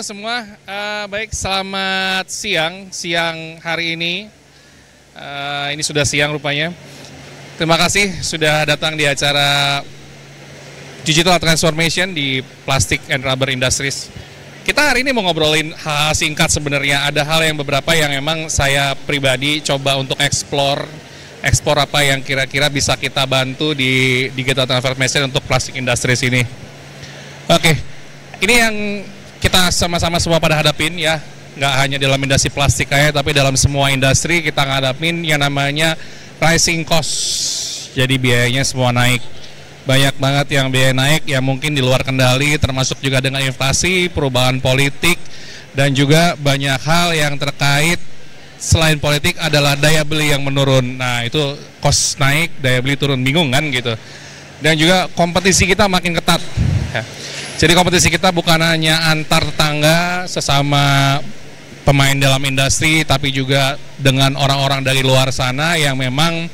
halo semua. Baik, selamat siang hari ini. Ini sudah siang rupanya. Terima kasih sudah datang di acara Digital Transformation di Plastic and Rubber Industries. Kita hari ini mau ngobrolin hal singkat sebenarnya. Ada hal yang beberapa yang memang saya pribadi coba untuk eksplor apa yang kira-kira bisa kita bantu di Digital Transformation untuk Plastic Industries ini. Oke, ini yang kita sama-sama semua pada hadapin ya, nggak hanya dalam industri plastik aja, tapi dalam semua industri kita ngadapin yang namanya rising cost. Jadi biayanya semua naik, banyak banget yang biaya naik yang mungkin di luar kendali, termasuk juga dengan inflasi, perubahan politik, dan juga banyak hal yang terkait selain politik adalah daya beli yang menurun. Nah itu cost naik, daya beli turun, bingung kan gitu. Dan juga kompetisi kita makin ketat ya. Jadi kompetisi kita bukan hanya antar tetangga sesama pemain dalam industri, tapi juga dengan orang-orang dari luar sana yang memang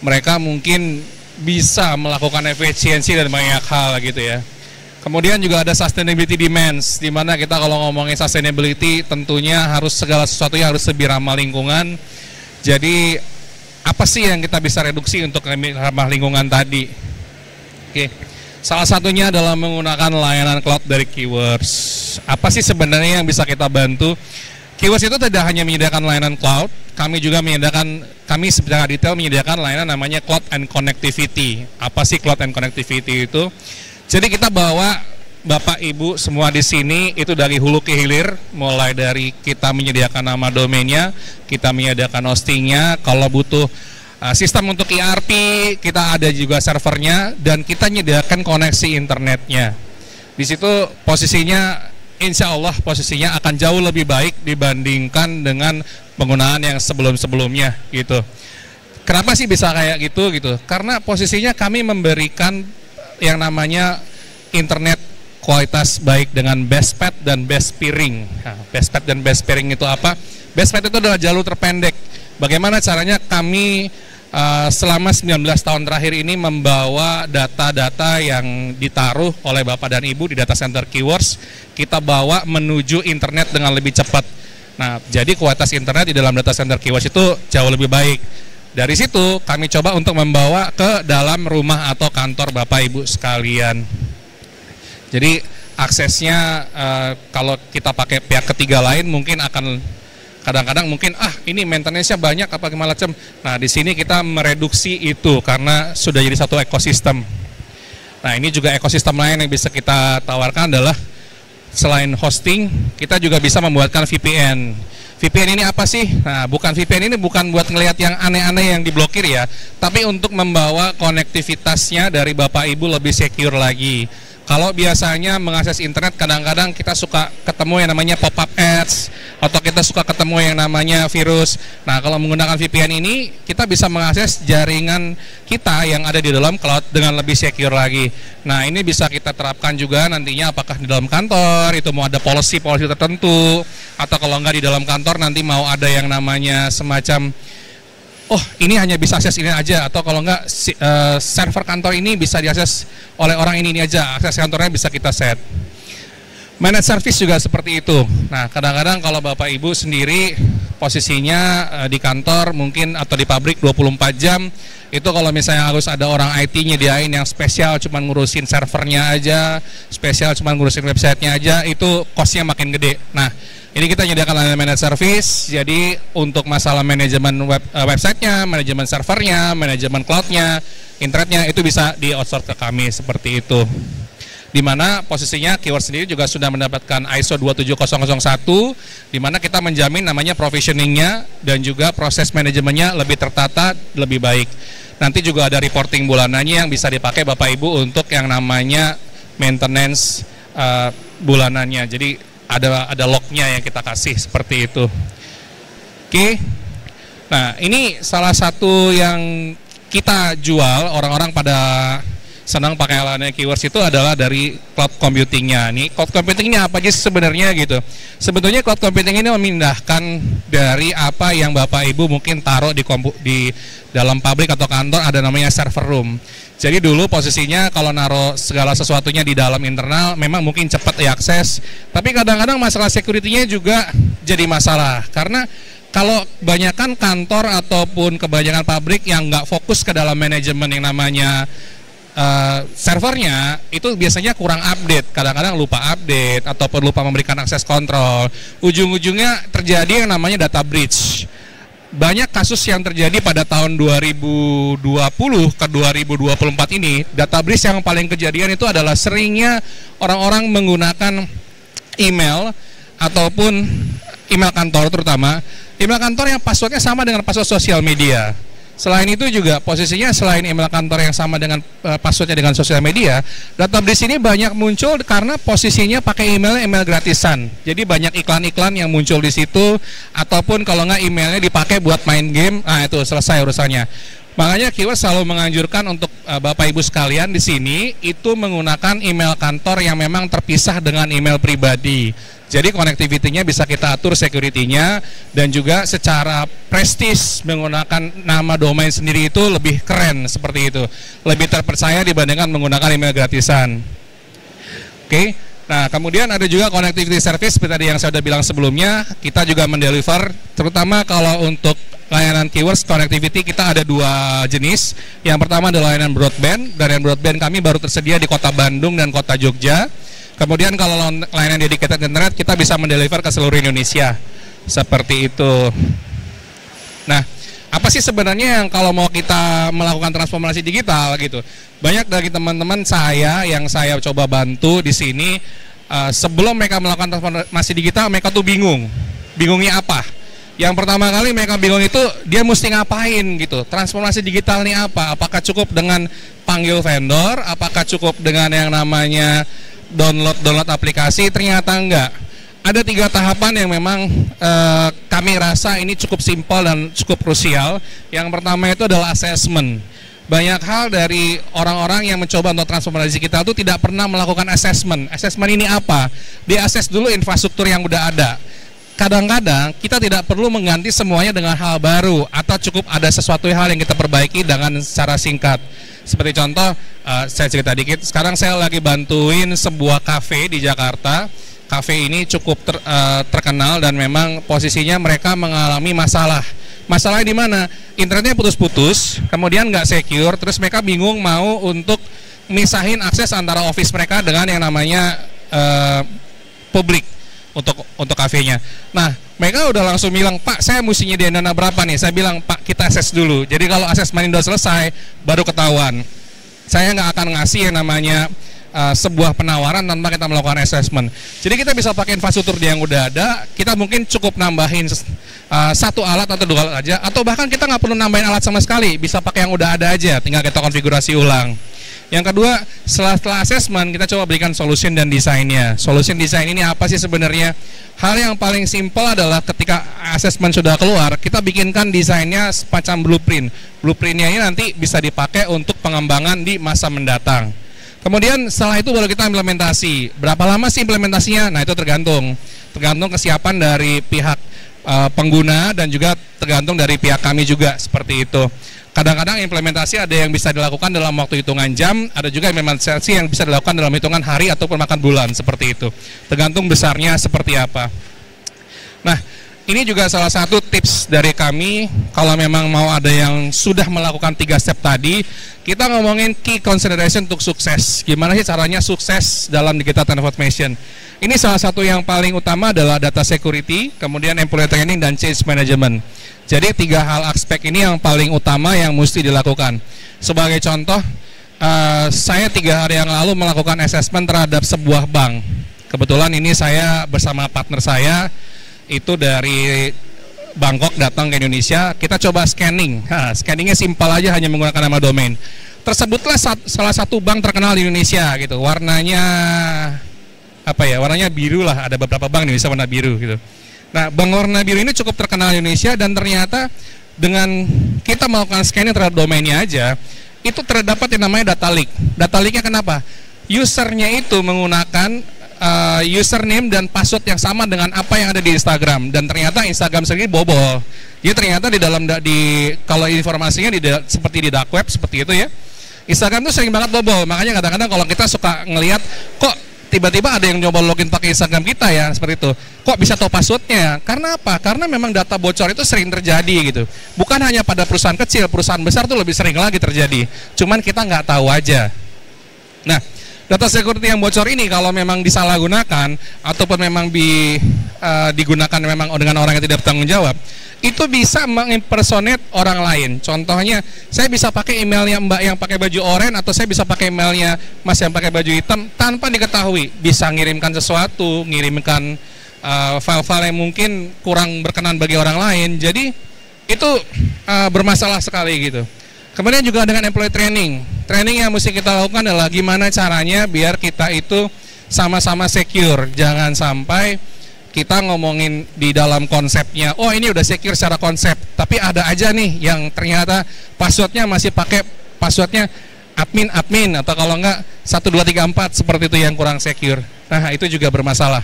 mereka mungkin bisa melakukan efisiensi dan banyak hal gitu ya. Kemudian juga ada sustainability demands, di mana kita kalau ngomongin sustainability tentunya harus segala sesuatunya harus lebih ramah lingkungan. Jadi apa sih yang kita bisa reduksi untuk ramah lingkungan tadi? Oke. Salah satunya adalah menggunakan layanan cloud dari Keywords. Apa sih sebenarnya yang bisa kita bantu? Keywords itu tidak hanya menyediakan layanan cloud, kami secara detail menyediakan layanan namanya Cloud and Connectivity. Apa sih Cloud and Connectivity itu? Jadi kita bawa Bapak Ibu semua di sini itu dari hulu ke hilir, mulai dari kita menyediakan nama domainnya, kita menyediakan hostingnya, kalau butuh sistem untuk ERP, kita ada juga servernya, dan kita menyediakan koneksi internetnya. Di situ posisinya, insya Allah posisinya akan jauh lebih baik dibandingkan dengan penggunaan yang sebelum-sebelumnya gitu. Kenapa sih bisa kayak gitu? Karena posisinya kami memberikan yang namanya internet kualitas baik dengan best path dan best peering. Nah, best path dan best peering itu apa? Best path itu adalah jalur terpendek. Bagaimana caranya kami selama 19 tahun terakhir ini membawa data-data yang ditaruh oleh Bapak dan Ibu di data center Keywords, kita bawa menuju internet dengan lebih cepat. Nah, jadi kualitas internet di dalam data center Keywords itu jauh lebih baik. Dari situ kami coba untuk membawa ke dalam rumah atau kantor Bapak Ibu sekalian. Jadi aksesnya kalau kita pakai pihak ketiga lain mungkin akan kadang-kadang mungkin ini maintenance-nya banyak apa gimana macam. Nah, di sini kita mereduksi itu karena sudah jadi satu ekosistem. Nah, ini juga ekosistem lain yang bisa kita tawarkan adalah selain hosting, kita juga bisa membuatkan VPN. VPN ini apa sih? Nah, VPN ini bukan buat ngelihat yang aneh-aneh yang diblokir ya, tapi untuk membawa konektivitasnya dari Bapak Ibu lebih secure lagi. Kalau biasanya mengakses internet kadang-kadang kita suka ketemu yang namanya pop-up ads atau kita suka ketemu yang namanya virus. Nah, kalau menggunakan VPN ini kita bisa mengakses jaringan kita yang ada di dalam cloud dengan lebih secure lagi. Nah, ini bisa kita terapkan juga nantinya apakah di dalam kantor itu mau ada policy tertentu, atau kalau enggak di dalam kantor nanti mau ada yang namanya semacam ini hanya bisa akses ini aja, atau kalau enggak server kantor ini bisa diakses oleh orang ini aja, akses kantornya bisa kita set. Managed service juga seperti itu. Nah, kadang-kadang kalau Bapak Ibu sendiri posisinya di kantor mungkin atau di pabrik 24 jam, itu kalau misalnya harus ada orang IT nyediain yang spesial cuma ngurusin servernya aja, spesial cuma ngurusin websitenya aja, itu costnya makin gede. Nah, ini kita menyediakan layanan managed service, jadi untuk masalah manajemen websitenya, manajemen servernya, manajemen cloudnya, internetnya itu bisa di outsource ke kami seperti itu. Di mana posisinya Keywords sendiri juga sudah mendapatkan ISO 27001, di mana kita menjamin namanya provisioningnya dan juga proses manajemennya lebih tertata, lebih baik. Nanti juga ada reporting bulanannya yang bisa dipakai Bapak Ibu untuk yang namanya maintenance bulanannya. Jadi ada lognya yang kita kasih seperti itu. Oke. Nah, ini salah satu yang kita jual, orang-orang pada senang pakai layanan Keywords itu adalah dari cloud computingnya. Nih cloud computingnya apa aja sebenarnya gitu. Sebetulnya cloud computing ini memindahkan dari apa yang Bapak Ibu mungkin taruh di dalam pabrik atau kantor, ada namanya server room. Jadi dulu posisinya kalau naruh segala sesuatunya di dalam internal memang mungkin cepat diakses, tapi kadang-kadang masalah security-nya juga jadi masalah karena kalau kebanyakan kantor ataupun kebanyakan pabrik yang nggak fokus ke dalam manajemen yang namanya servernya, itu biasanya kurang update, kadang-kadang lupa update ataupun lupa memberikan akses kontrol. Ujung-ujungnya terjadi yang namanya data breach. Banyak kasus yang terjadi pada tahun 2020 ke 2024 ini, data breach yang paling kejadian itu adalah seringnya orang-orang menggunakan email ataupun email kantor, terutama email kantor yang passwordnya sama dengan password sosial media. Selain itu juga posisinya selain email kantor yang sama dengan passwordnya dengan sosial media, data breach ini banyak muncul karena posisinya pakai email gratisan. Jadi banyak iklan-iklan yang muncul di situ, ataupun kalau nggak emailnya dipakai buat main game, nah itu selesai urusannya. Makanya Keywords selalu menganjurkan untuk Bapak Ibu sekalian di sini itu menggunakan email kantor yang memang terpisah dengan email pribadi. Jadi connectivity-nya bisa kita atur security-nya, dan juga secara prestis menggunakan nama domain sendiri itu lebih keren seperti itu. Lebih terpercaya dibandingkan menggunakan email gratisan. Oke. Nah, kemudian ada juga connectivity service seperti tadi yang saya sudah bilang sebelumnya, kita juga mendeliver, terutama kalau untuk layanan Keywords connectivity kita ada dua jenis. Yang pertama adalah layanan broadband, dan layanan broadband kami baru tersedia di Kota Bandung dan Kota Jogja. Kemudian kalau layanan dedicated internet kita bisa mendeliver ke seluruh Indonesia, seperti itu. Nah, apa sih sebenarnya yang kalau mau kita melakukan transformasi digital gitu? Banyak dari teman-teman saya yang saya coba bantu di sini, sebelum mereka melakukan transformasi digital, mereka tuh bingung. Bingungnya apa? Yang pertama kali mereka bingung itu dia mesti ngapain gitu. Transformasi digital ini apa? Apakah cukup dengan panggil vendor? Apakah cukup dengan yang namanya download aplikasi? Ternyata enggak. Ada 3 tahapan yang memang kami rasa ini cukup simpel dan cukup krusial. Yang pertama itu adalah assessment. Banyak hal dari orang-orang yang mencoba untuk transformasi digital itu tidak pernah melakukan assessment. Assessment ini apa? Dia assess dulu infrastruktur yang udah ada. Kadang-kadang kita tidak perlu mengganti semuanya dengan hal baru, atau cukup ada sesuatu hal yang kita perbaiki dengan secara singkat. Seperti contoh, saya cerita dikit, sekarang saya lagi bantuin sebuah kafe di Jakarta. Kafe ini cukup terkenal dan memang posisinya mereka mengalami masalah. Masalahnya di mana? Internetnya putus-putus, kemudian nggak secure, terus mereka bingung mau untuk misahin akses antara office mereka dengan yang namanya publik untuk kafenya. Nah, mereka udah langsung bilang, Pak, saya mesti nyediain dana berapa nih? Saya bilang, Pak, kita akses dulu. Jadi kalau assessment udah selesai, baru ketahuan. Saya nggak akan ngasih yang namanya sebuah penawaran tanpa kita melakukan assessment. Jadi kita bisa pakai infrastruktur yang udah ada, kita mungkin cukup nambahin 1 alat atau 2 alat aja, atau bahkan kita nggak perlu nambahin alat sama sekali, bisa pakai yang udah ada aja, tinggal kita konfigurasi ulang. Yang kedua, setelah assessment kita coba berikan solution dan desainnya. Solution design ini apa sih sebenarnya? Hal yang paling simpel adalah ketika assessment sudah keluar, kita bikinkan desainnya semacam blueprint. Blueprintnya ini nanti bisa dipakai untuk pengembangan di masa mendatang. Kemudian setelah itu baru kita implementasi. Berapa lama sih implementasinya? Nah, itu tergantung kesiapan dari pihak pengguna dan juga tergantung dari pihak kami juga, seperti itu. Kadang-kadang implementasi ada yang bisa dilakukan dalam waktu hitungan jam, ada juga implementasi yang bisa dilakukan dalam hitungan hari ataupun makan bulan, seperti itu. Tergantung besarnya seperti apa. Nah, ini juga salah satu tips dari kami, kalau memang mau ada yang sudah melakukan 3 step tadi, kita ngomongin key consideration untuk sukses. Gimana sih caranya sukses dalam digital transformation? Ini salah satu yang paling utama adalah data security, kemudian employee training dan change management. Jadi 3 hal aspek ini yang paling utama yang mesti dilakukan. Sebagai contoh, saya 3 hari yang lalu melakukan assessment terhadap sebuah bank. Kebetulan ini saya bersama partner saya, itu dari Bangkok datang ke Indonesia. Kita coba scanning. Scanningnya simpel aja, hanya menggunakan nama domain. Tersebutlah salah satu bank terkenal di Indonesia gitu. Warnanya apa ya? Warnanya biru lah. Ada beberapa bank nih bisa warna biru gitu. Nah, bank warna biru ini cukup terkenal di Indonesia, dan ternyata dengan kita melakukan scanning terhadap domainnya aja, itu terdapat yang namanya data leak. Data leaknya kenapa? Usernya itu menggunakan username dan password yang sama dengan apa yang ada di Instagram, dan ternyata Instagram sendiri bobol. Jadi ternyata di dalam kalau informasinya seperti di dark web seperti itu ya, Instagram tuh sering banget bobol. Makanya kadang-kadang kalau kita suka ngelihat kok tiba-tiba ada yang coba login pakai Instagram kita ya seperti itu, kok bisa tahu passwordnya? Karena apa? Karena memang data bocor itu sering terjadi gitu. Bukan hanya pada perusahaan kecil, perusahaan besar tuh lebih sering lagi terjadi. Cuman kita nggak tahu aja. Nah, data security yang bocor ini kalau memang disalahgunakan ataupun memang digunakan memang dengan orang yang tidak bertanggung jawab, itu bisa mengimpersonate orang lain. Contohnya, saya bisa pakai emailnya Mbak yang pakai baju oranye, atau saya bisa pakai emailnya Mas yang pakai baju hitam tanpa diketahui. Bisa ngirimkan sesuatu, ngirimkan file-file yang mungkin kurang berkenan bagi orang lain. Jadi itu bermasalah sekali gitu. Kemudian juga dengan employee training. Training yang mesti kita lakukan adalah gimana caranya biar kita itu sama-sama secure. Jangan sampai kita ngomongin di dalam konsepnya, oh ini udah secure secara konsep, tapi ada aja nih yang ternyata passwordnya masih pakai passwordnya admin, atau kalau enggak 1234 seperti itu yang kurang secure. Nah, itu juga bermasalah.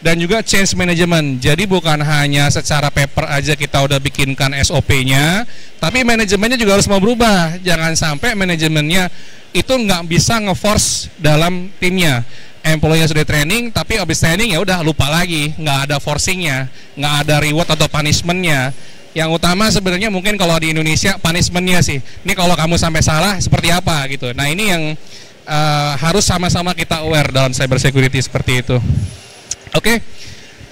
Dan juga change management. Jadi bukan hanya secara paper aja kita udah bikinkan SOP-nya, tapi manajemennya juga harus mau berubah. Jangan sampai manajemennya itu nggak bisa nge-force dalam timnya. Employee sudah training, tapi habis training ya udah lupa lagi, nggak ada forcingnya, nggak ada reward atau punishmentnya. Yang utama sebenarnya mungkin kalau di Indonesia punishmentnya sih. Ini kalau kamu sampai salah seperti apa gitu. Nah, ini yang harus sama-sama kita aware dalam cyber security seperti itu. Oke,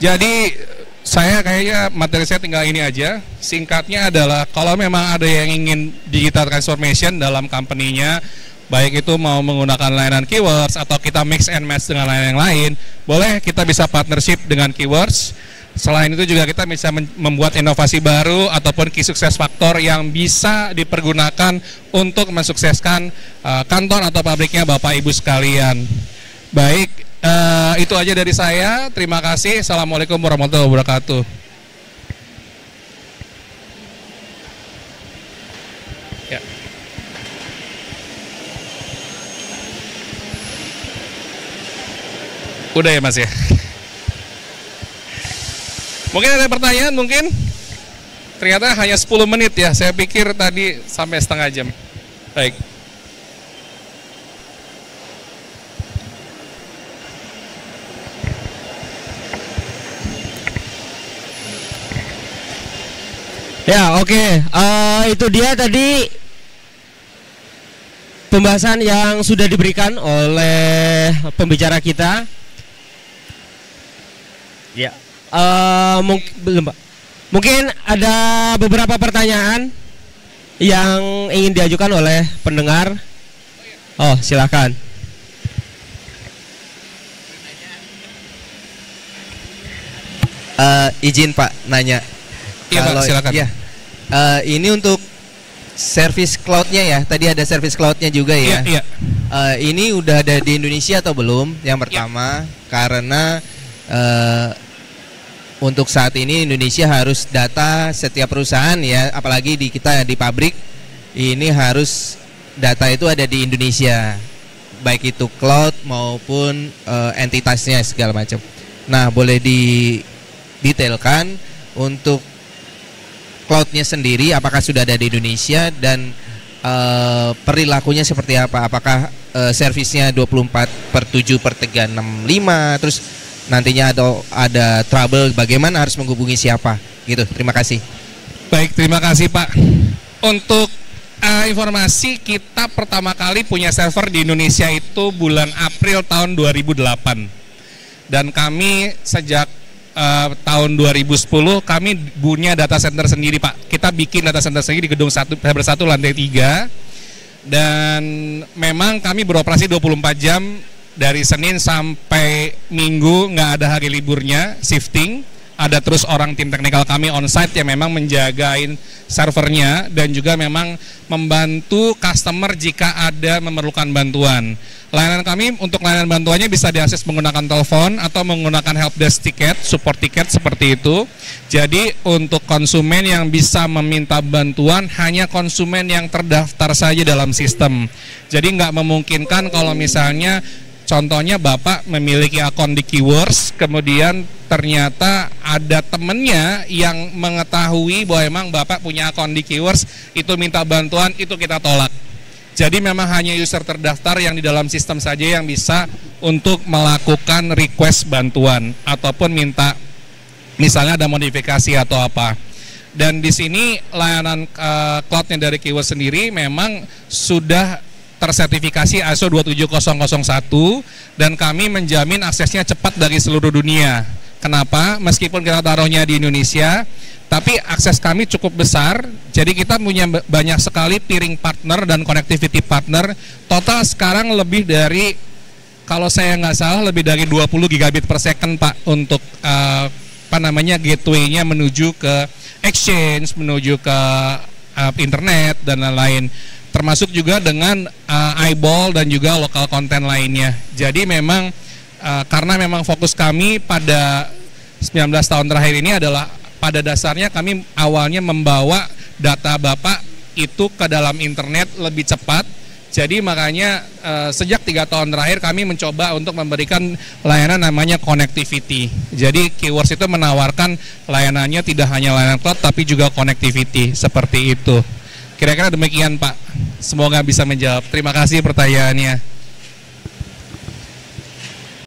jadi saya kayaknya materi saya tinggal ini aja. Singkatnya adalah kalau memang ada yang ingin digital transformation dalam company-nya, baik itu mau menggunakan layanan Keywords atau kita mix and match dengan layanan yang lain, boleh kita bisa partnership dengan Keywords. Selain itu juga kita bisa membuat inovasi baru ataupun key success factor yang bisa dipergunakan untuk mensukseskan kantor atau pabriknya Bapak Ibu sekalian. Baik. Itu aja dari saya. Terima kasih. Assalamualaikum warahmatullahi wabarakatuh. Ya. Udah ya Mas ya. Mungkin ada pertanyaan mungkin? Ternyata hanya 10 menit ya. Saya pikir tadi sampai setengah jam. Baik. Ya, oke. Itu dia tadi pembahasan yang sudah diberikan oleh pembicara kita. Ya, belum Pak. Mungkin ada beberapa pertanyaan yang ingin diajukan oleh pendengar. Oh, silakan. Izin Pak nanya. Iya Pak, silakan. Ya, ini untuk service cloud-nya ya. Tadi ada service cloud-nya juga ya. Iya. Ini udah ada di Indonesia atau belum? Yang pertama, karena untuk saat ini Indonesia harus data setiap perusahaan ya, apalagi di kita di pabrik ini harus data itu ada di Indonesia, baik itu cloud maupun entitasnya segala macam. Nah, boleh didetailkan untuk cloud-nya sendiri apakah sudah ada di Indonesia dan perilakunya seperti apa? Apakah servisnya 24/7/365 terus nantinya ada trouble, bagaimana harus menghubungi siapa gitu. Terima kasih. Baik, terima kasih Pak. Untuk informasi, kita pertama kali punya server di Indonesia itu bulan April tahun 2008. Dan kami sejak tahun 2010 kami punya data center sendiri Pak. Kita bikin data center sendiri di gedung 1 lantai 3. Dan memang kami beroperasi 24 jam dari Senin sampai Minggu, nggak ada hari liburnya, shifting. ada terus orang tim teknikal kami on-site yang memang menjagain servernya dan juga memang membantu customer jika ada memerlukan bantuan. Layanan kami untuk layanan bantuannya bisa diakses menggunakan telepon atau menggunakan helpdesk tiket, support tiket seperti itu. Jadi untuk konsumen yang bisa meminta bantuan hanya konsumen yang terdaftar saja dalam sistem. Jadi nggak memungkinkan kalau misalnya contohnya Bapak memiliki akun di Keywords, kemudian ternyata ada temennya yang mengetahui bahwa emang Bapak punya akun di Keywords, itu minta bantuan, itu kita tolak. Jadi memang hanya user terdaftar yang di dalam sistem saja yang bisa untuk melakukan request bantuan ataupun minta misalnya ada modifikasi atau apa. Dan di sini layanan cloudnya dari Keywords sendiri memang sudah tersertifikasi ISO 27001 dan kami menjamin aksesnya cepat dari seluruh dunia. Kenapa? Meskipun kita taruhnya di Indonesia, tapi akses kami cukup besar. Jadi kita punya banyak sekali peering partner dan connectivity partner. Total sekarang lebih dari, kalau saya nggak salah, lebih dari 20 gigabit per second Pak untuk gateway-nya menuju ke exchange, menuju ke internet dan lain-lain. Termasuk juga dengan eyeball dan juga lokal konten lainnya. Jadi memang karena memang fokus kami pada 19 tahun terakhir ini adalah pada dasarnya kami awalnya membawa data Bapak itu ke dalam internet lebih cepat. Jadi makanya sejak 3 tahun terakhir kami mencoba untuk memberikan layanan namanya connectivity. Jadi Keywords itu menawarkan layanannya tidak hanya layanan cloud tapi juga connectivity seperti itu. Kira-kira demikian Pak. Semoga bisa menjawab. Terima kasih pertanyaannya.